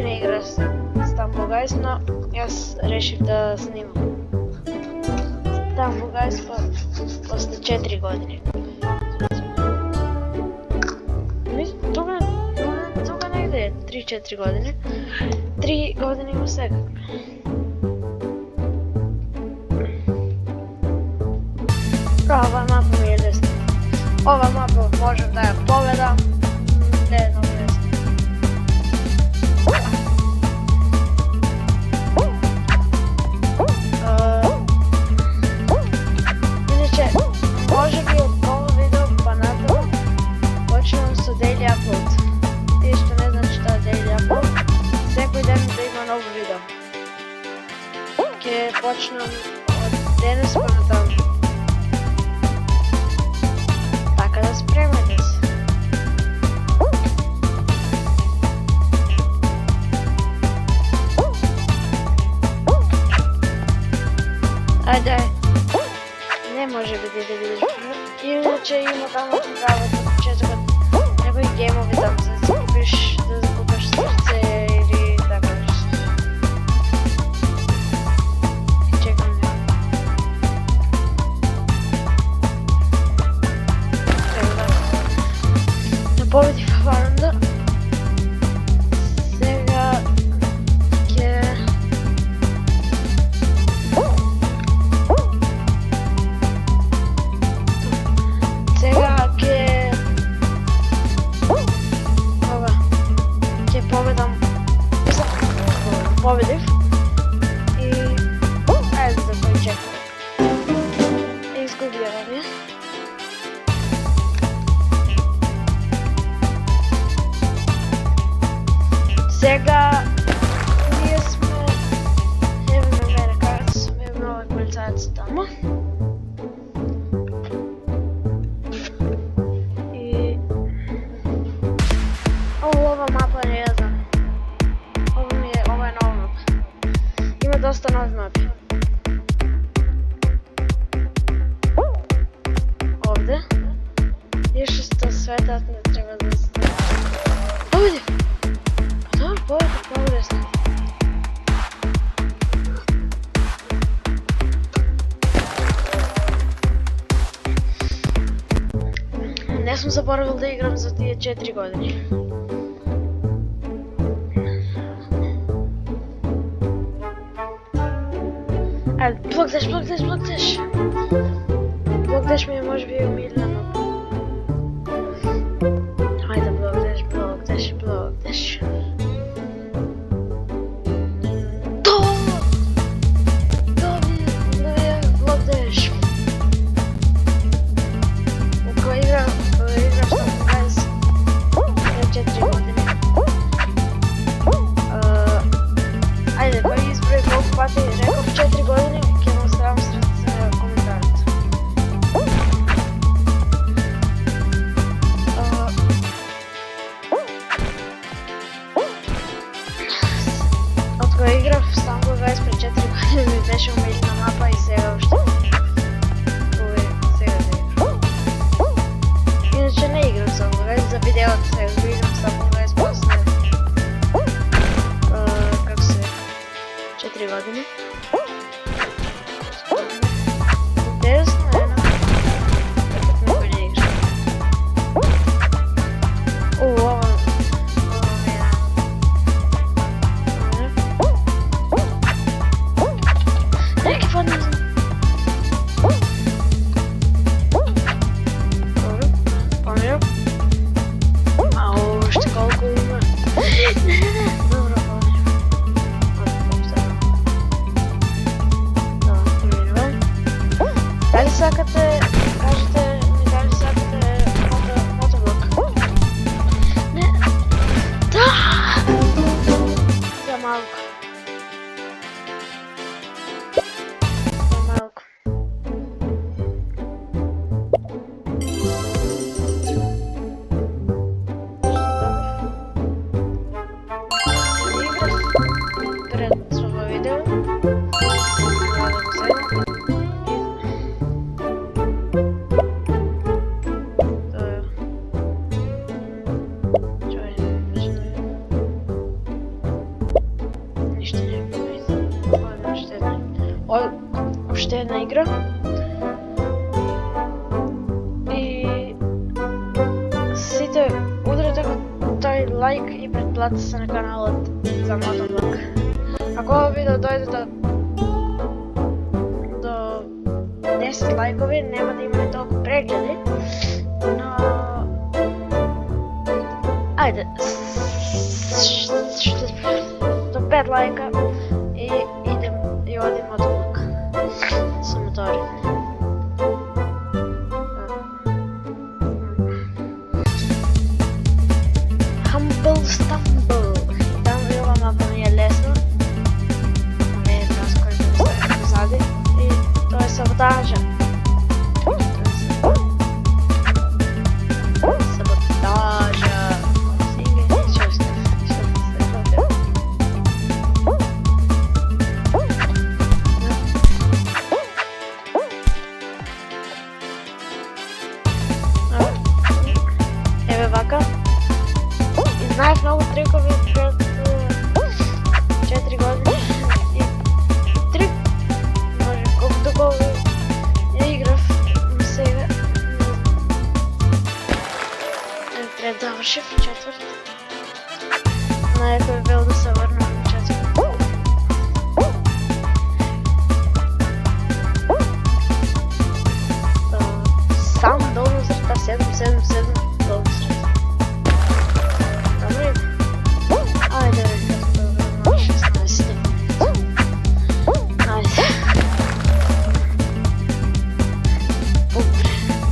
не игра Stumble Guys, но јас решив да снимам Stumble Guys после 4 години. Тука негде е 3-4 години. 3 години има секакви. Ова мапа ми е лесна. Ова мапа можем да ја победам. Не е много лесна. Иначе, може би од ова видео па натаму почнем со Daily Upload. Тие што не знаат што е Daily Upload, секој ден да има ново видео. Ќе почнем од денес па натаму. Така да спремете се. Ајде, не може би да видиш. Иначе има таму тогава да почетокот некои геймови таму за да закупиш срце или така нешто. Чекам ја. Да победив Варанда. Сега ќе победив и ајде да го чекам. Изгубјава ми. Сега ние сме еве на мене карта, сме нова полицајец таму. И ова мапа не ја знам. Ова е нова мапа. Има доста нови мапи. Овде. Ишто што светот не треба да се... Овде! Тоа поведов много лесно. Не сум заборавил да играм за тие 4 години. Ајде, блокдеш. Блокдеш ми е може би умилена мапа. Ајде, блокдеш. Блокдеш. Кога играв Stumble Guys на 4 години. Ајде, кој изброи колку пати реков 4 години, ќе му оставам срце на коментарот. Од кога играв Stumble Guys пред 4 години ми беше умилена мапа и сега уште. Сега да играм. Иначе не играм Stumble Guys за видеото, сега го играм Stumble Guys после 4 години. Интересно е, но никой не игра. Ова ми е неки падна. Добро, помирам. Уште колку има. Не, добро, помирам. уште една игра. И сите удрете тој лайк и претплатете се на каналот за Мотоблок. Ако ова видео дојде до 10 лайкови, нема да има толку прегледи, но ајде до 5 лайка и идем и одим Мотоблок со мотори. Humble Stumble. Там и ова мапа ми е лесно. Не е нас кој да стави позади. И тоа е саботажа. Саботажа. Еве вака. И знаев многу трикови пред 4 години. И трик, може колку дуго ја играв, но сега треба да завршив четврт. Најако би бил да се врнам на четврт. Сам долу зрта 777 долу зрта. Добре. Ајде, на 16. Ајде.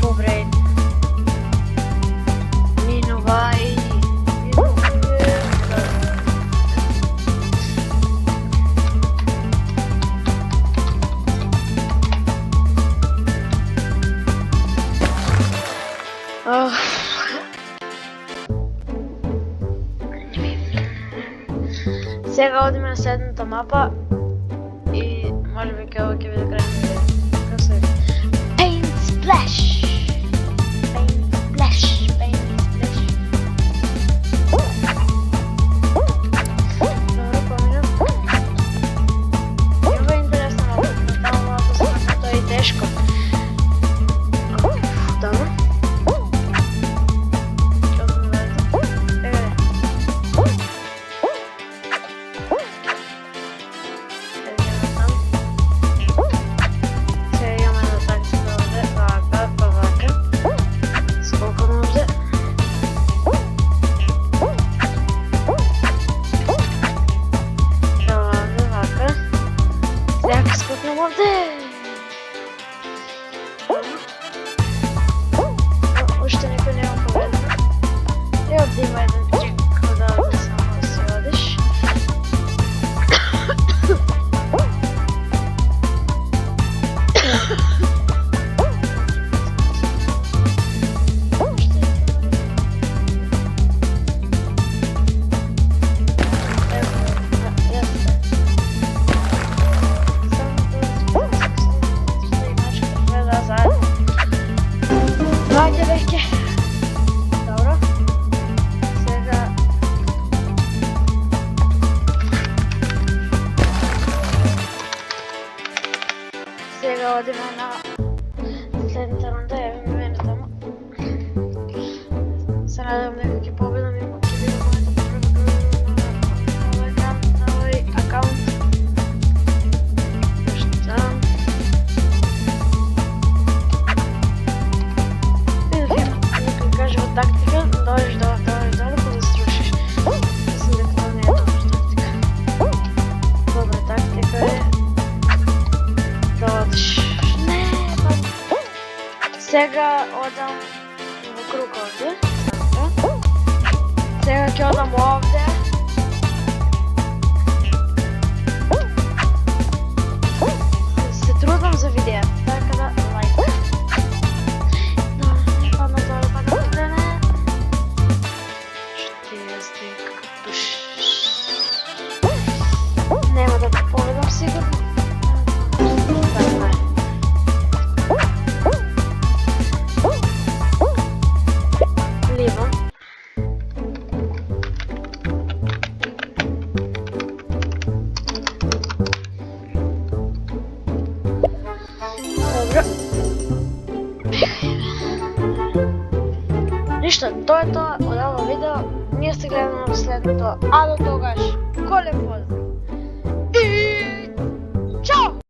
Побре. Минувај. Сега одиме на следната мапа и може би ќе биде крај. Paint Splash! Paint Splash! Paint Splash! Добро, поминам. Ова е интересна мапа, но тamo малко смакато и тешко. Добро. Уште некој нема поведено. И овде има еден трик кога да само си одиш. Ајде веќе. Добро. Сега одиме на следната рунда, еве мене тамо. Се надевам дека ќе победам и ќе биде мојата прва на овој акаунт. Тактика, дојдеш долу па да струшиш. Мислам дека тоа не е добра тактика. Добра тактика е да одиш. Не, па... Сега одам во круг овде. Сега ќе одам овде. Се трудам за видео, така да лайк. Нема да победам сигурно. Ливо. Добро. Ништо, тоа е тоа од ова видео. Ние се гледаме во следното, а до тогаш, голем поздрав!